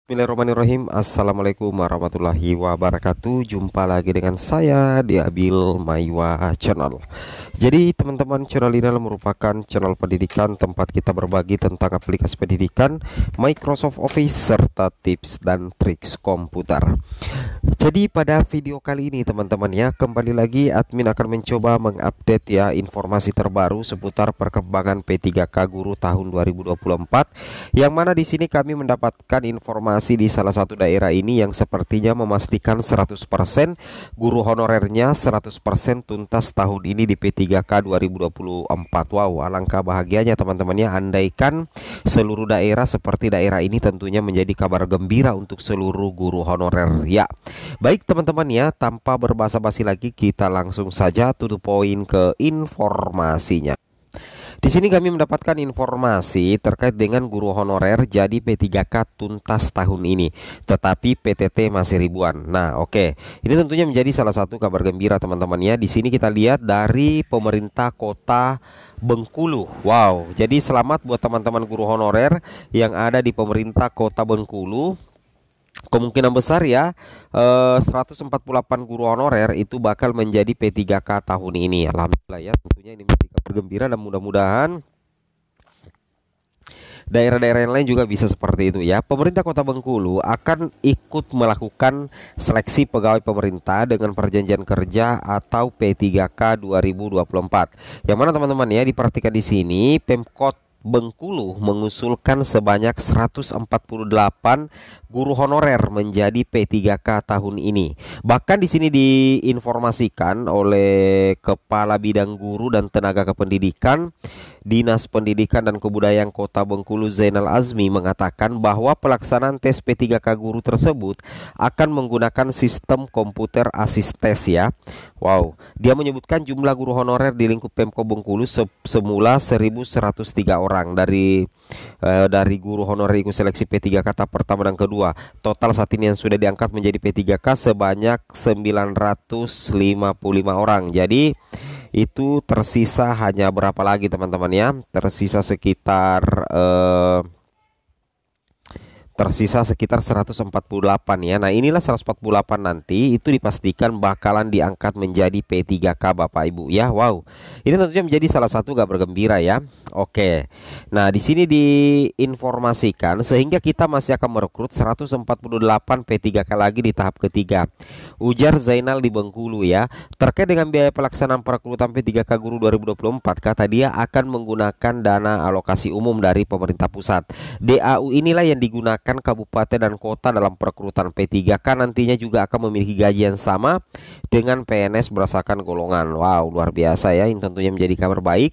Bismillahirrahmanirrahim. Assalamualaikum warahmatullahi wabarakatuh. Jumpa lagi dengan saya di Abil Maiwa Channel. Jadi teman-teman, channel ini merupakan channel pendidikan tempat kita berbagi tentang aplikasi pendidikan, Microsoft Office, serta tips dan triks komputer. Jadi pada video kali ini teman-teman ya, kembali lagi admin akan mencoba mengupdate ya informasi terbaru seputar perkembangan P3K Guru tahun 2024, yang mana di sini kami mendapatkan informasi di salah satu daerah ini yang sepertinya memastikan 100% guru honorernya 100% tuntas tahun ini di P3K 2024. Wow, alangkah bahagianya teman-teman ya, andaikan seluruh daerah seperti daerah ini tentunya menjadi kabar gembira untuk seluruh guru honorer ya. Baik teman-teman ya, tanpa berbasa-basi lagi kita langsung saja to the point ke informasinya. Di sini kami mendapatkan informasi terkait dengan guru honorer jadi P3K tuntas tahun ini, tetapi PTT masih ribuan. Nah, oke. Ini tentunya menjadi salah satu kabar gembira teman-teman ya. Di sini kita lihat dari pemerintah Kota Bengkulu. Wow, jadi selamat buat teman-teman guru honorer yang ada di pemerintah Kota Bengkulu. Kemungkinan besar ya 148 guru honorer itu bakal menjadi P3K tahun ini. Alhamdulillah ya, tentunya ini menjadi kabar gembira dan mudah-mudahan daerah-daerah yang lain juga bisa seperti itu ya. Pemerintah Kota Bengkulu akan ikut melakukan seleksi pegawai pemerintah dengan perjanjian kerja atau P3K 2024. Yang mana teman-teman ya, diperhatikan di sini Pemkot Bengkulu mengusulkan sebanyak 148 guru honorer menjadi P3K tahun ini. Bahkan di sini diinformasikan oleh Kepala Bidang Guru dan Tenaga Kependidikan Dinas Pendidikan dan Kebudayaan Kota Bengkulu, Zainal Azmi, mengatakan bahwa pelaksanaan tes P3K guru tersebut akan menggunakan sistem komputer asistes ya. Wow, dia menyebutkan jumlah guru honorer di lingkup Pemko Bengkulu semula 1.103 orang dari guru honorer ikut seleksi P3K tahap pertama dan kedua. Total saat ini yang sudah diangkat menjadi P3K sebanyak 955 orang. Jadi itu tersisa hanya berapa lagi teman-teman ya? Tersisa sekitar 148 ya. Nah, inilah 148 nanti itu dipastikan bakalan diangkat menjadi P3K Bapak Ibu ya. Wow. Ini tentunya menjadi salah satu kabar gembira ya. Oke. Nah, di sini diinformasikan sehingga kita masih akan merekrut 148 P3K lagi di tahap ketiga. Ujar Zainal di Bengkulu ya. Terkait dengan biaya pelaksanaan perekrutan P3K Guru 2024, kata dia akan menggunakan dana alokasi umum dari pemerintah pusat. DAU inilah yang digunakan kabupaten dan kota dalam perekrutan P3K, nantinya juga akan memiliki gaji yang sama dengan PNS berdasarkan golongan. Wow, luar biasa ya, ini tentunya menjadi kabar baik.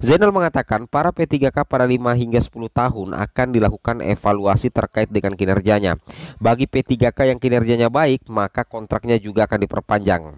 Zainal mengatakan para P3K pada 5 hingga 10 tahun akan dilakukan evaluasi terkait dengan kinerjanya. Bagi P3K yang kinerjanya baik, maka kontraknya juga akan diperpanjang.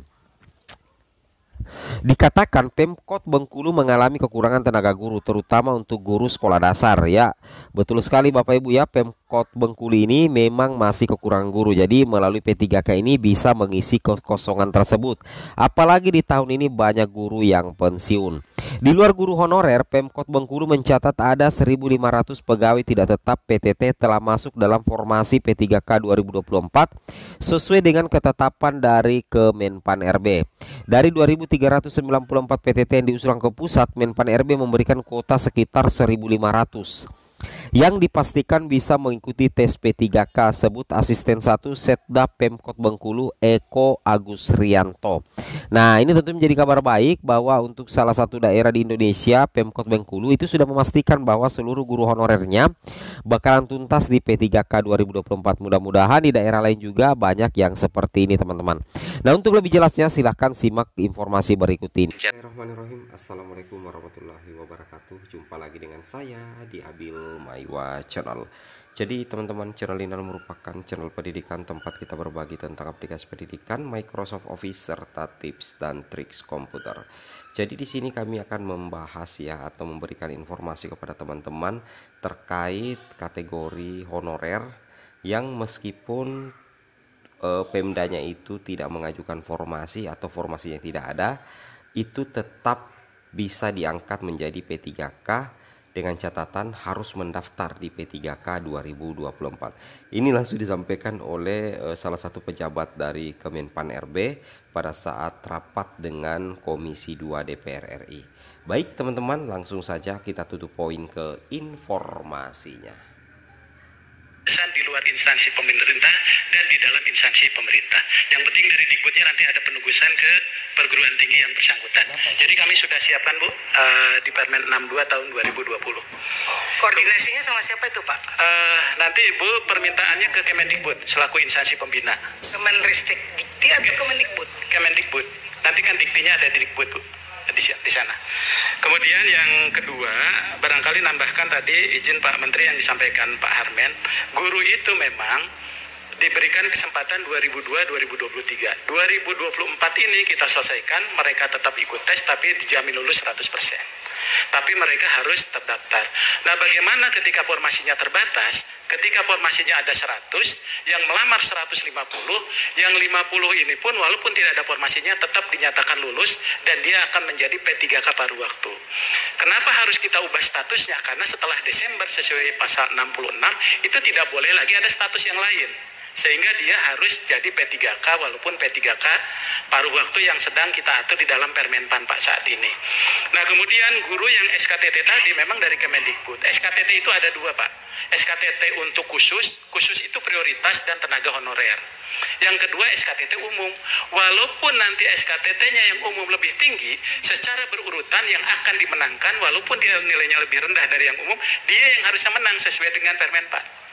Dikatakan Pemkot Bengkulu mengalami kekurangan tenaga guru, terutama untuk guru sekolah dasar ya. Betul sekali Bapak Ibu ya, Pemkot Bengkulu ini memang masih kekurangan guru. Jadi melalui P3K ini bisa mengisi kekosongan tersebut. Apalagi di tahun ini banyak guru yang pensiun. Di luar guru honorer, Pemkot Bengkulu mencatat ada 1.500 pegawai tidak tetap PTT telah masuk dalam formasi P3K 2024 sesuai dengan ketetapan dari Kemenpan RB. Dari 2.394 PTT yang diusulkan ke pusat, Menpan RB memberikan kuota sekitar 1.500 yang dipastikan bisa mengikuti tes P3K, sebut Asisten 1 Setda Pemkot Bengkulu Eko Agus Rianto. Nah, ini tentu menjadi kabar baik bahwa untuk salah satu daerah di Indonesia, Pemkot Bengkulu itu sudah memastikan bahwa seluruh guru honorernya bakalan tuntas di P3K 2024. Mudah-mudahan di daerah lain juga banyak yang seperti ini teman-teman. Nah, untuk lebih jelasnya silahkan simak informasi berikut ini. Bismillahirrahmanirrahim. Assalamualaikum warahmatullahi wabarakatuh. Jumpa lagi dengan saya di Abil Maiwa Channel. Jadi teman-teman, channel ini merupakan channel pendidikan tempat kita berbagi tentang aplikasi pendidikan, Microsoft Office, serta tips dan triks komputer. Jadi di sini kami akan membahas ya, atau memberikan informasi kepada teman-teman terkait kategori honorer yang meskipun Pemdanya itu tidak mengajukan formasi atau formasinya tidak ada, itu tetap bisa diangkat menjadi P3K dengan catatan harus mendaftar di P3K 2024. Ini langsung disampaikan oleh salah satu pejabat dari Kemenpan RB pada saat rapat dengan Komisi 2 DPR RI. Baik teman-teman, langsung saja kita tutup poin ke informasinya. Di luar instansi pemerintah dan di dalam instansi pemerintah. Yang penting dari Dikbudnya nanti ada penugasan ke perguruan tinggi yang bersangkutan. Jadi kami sudah siapkan Bu di Permen 62 tahun 2020. Koordinasinya sama siapa itu Pak? Nanti Ibu permintaannya ke Kemendikbud selaku instansi pembina. Kemenristek Dikti atau Kemendikbud? Kemendikbud. Nanti kan diktinya ada di Dikbud Bu. Di sana. Kemudian yang kedua, barangkali nambahkan tadi izin Pak Menteri yang disampaikan Pak Harmen, guru itu memang diberikan kesempatan 2002-2023. 2024 ini kita selesaikan, mereka tetap ikut tes tapi dijamin lulus 100%. Tapi mereka harus terdaftar. Nah, bagaimana ketika formasinya terbatas? Ketika formasinya ada 100, yang melamar 150, yang 50 ini pun walaupun tidak ada formasinya tetap dinyatakan lulus dan dia akan menjadi P3K paruh waktu. Kenapa harus kita ubah statusnya? Karena setelah Desember sesuai pasal 66 itu tidak boleh lagi ada status yang lain. Sehingga dia harus jadi P3K walaupun P3K paruh waktu yang sedang kita atur di dalam Permenpan Pak saat ini. Nah, kemudian guru yang SKTT tadi memang dari Kemendikbud. SKTT itu ada dua Pak. SKTT untuk khusus itu prioritas dan tenaga honorer. Yang kedua SKTT umum. Walaupun nanti SKTT-nya yang umum lebih tinggi, secara berurutan yang akan dimenangkan walaupun dia nilainya lebih rendah dari yang umum, dia yang harusnya menang sesuai dengan Permen Pak.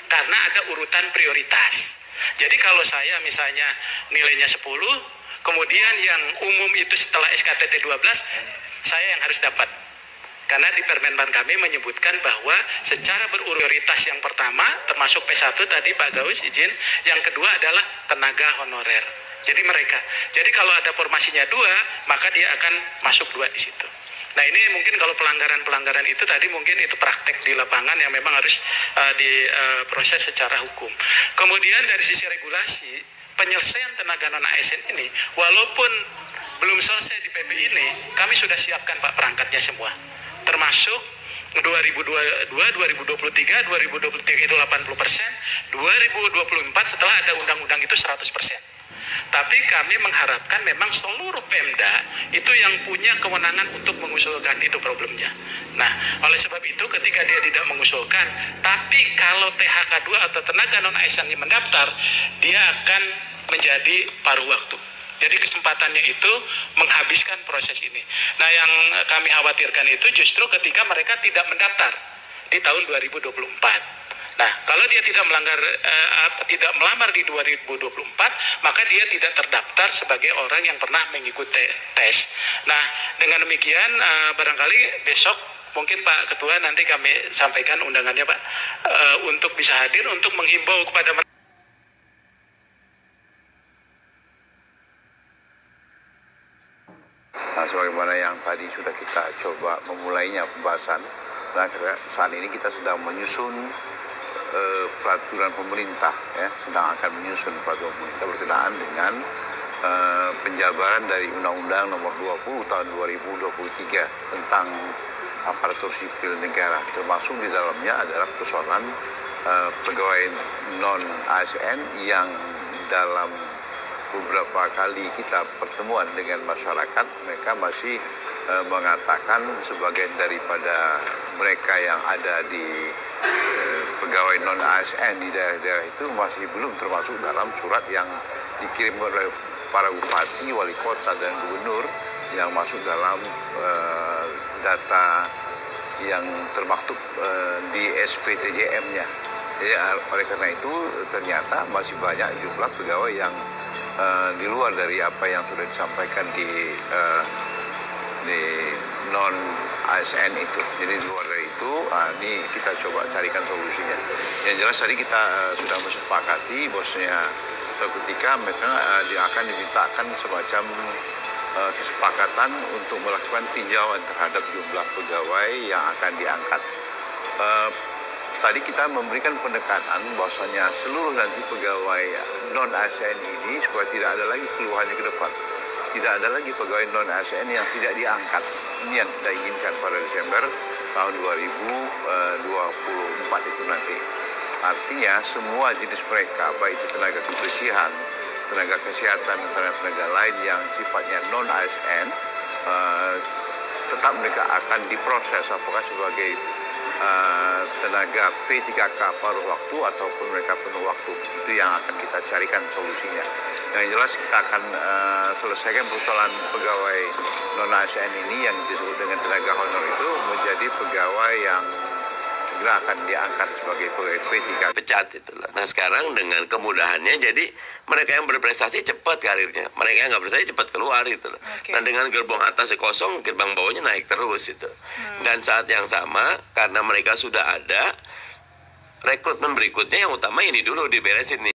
Karena ada urutan prioritas. Jadi kalau saya misalnya nilainya 10, kemudian yang umum itu setelah SKTT 12, saya yang harus dapat. Karena di Permenpan kami menyebutkan bahwa secara berprioritas yang pertama, termasuk P1 tadi Pak Gaus izin, yang kedua adalah tenaga honorer. Jadi mereka. Jadi kalau ada formasinya 2, maka dia akan masuk 2 di situ. Nah, ini mungkin kalau pelanggaran-pelanggaran itu tadi mungkin itu praktek di lapangan yang memang harus diproses secara hukum. Kemudian dari sisi regulasi, penyelesaian tenaga non-ASN ini, walaupun belum selesai di PP ini, kami sudah siapkan Pak perangkatnya semua. Termasuk 2022, 2023, 2023 itu 80%, 2024 setelah ada undang-undang itu 100%. Tapi kami mengharapkan memang seluruh Pemda itu yang punya kewenangan untuk mengusulkan, itu problemnya. Nah, oleh sebab itu ketika dia tidak mengusulkan, tapi kalau THK 2 atau tenaga non-ASN ini mendaftar, dia akan menjadi paruh waktu. Jadi kesempatannya itu menghabiskan proses ini. Nah, yang kami khawatirkan itu justru ketika mereka tidak mendaftar di tahun 2024. Nah, kalau dia tidak tidak melamar di 2024, maka dia tidak terdaftar sebagai orang yang pernah mengikuti tes. Nah, dengan demikian barangkali besok mungkin Pak Ketua nanti kami sampaikan undangannya Pak untuk bisa hadir untuk menghimbau kepada mereka. Nah, sebagaimana yang tadi sudah kita coba memulainya pembahasan, nah saat ini kita sedang menyusun peraturan pemerintah, ya, sedang akan menyusun peraturan pemerintah berkenaan dengan penjabaran dari Undang-Undang Nomor 20 Tahun 2023 tentang aparatur sipil negara, termasuk di dalamnya adalah persoalan pegawai non-ASN yang dalam beberapa kali kita pertemuan dengan masyarakat, mereka masih mengatakan sebagian daripada mereka yang ada di pegawai non-ASN di daerah-daerah itu masih belum termasuk dalam surat yang dikirim oleh para bupati, wali kota, dan gubernur yang masuk dalam data yang termaktub di SPTJM-nya. Jadi oleh karena itu ternyata masih banyak jumlah pegawai yang di luar dari apa yang sudah disampaikan di non ASN itu. Jadi di luar dari itu, ini kita coba carikan solusinya. Yang jelas tadi kita sudah mesepakati bahwasanya suatu ketika mereka akan dimintakan semacam kesepakatan untuk melakukan tinjauan terhadap jumlah pegawai yang akan diangkat. Tadi kita memberikan pendekatan bahwasanya seluruh nanti pegawai non-ASN ini supaya tidak ada lagi keluhannya ke depan. Tidak ada lagi pegawai non-ASN yang tidak diangkat. Ini yang kita inginkan pada Desember. tahun 2024 itu nanti. Artinya semua jenis mereka, baik itu tenaga kebersihan, tenaga kesehatan, dan tenaga lain yang sifatnya non-ASN, tetap mereka akan diproses apakah sebagai tenaga P3K paruh waktu ataupun mereka penuh waktu. Itu yang akan kita carikan solusinya. Yang jelas kita akan selesaikan persoalan pegawai non-ASN ini yang disebut dengan tenaga honor itu menjadi pegawai yang segera akan diangkat sebagai pegawai P3K. Pecat itulah. Nah sekarang dengan kemudahannya jadi mereka yang berprestasi cepat karirnya, mereka yang nggak berprestasi cepat keluar itu. Nah dengan gerbong atasnya kosong, gerbang bawahnya naik terus itu. Dan saat yang sama karena mereka sudah ada rekrutmen berikutnya yang utama ini dulu diberesin nih.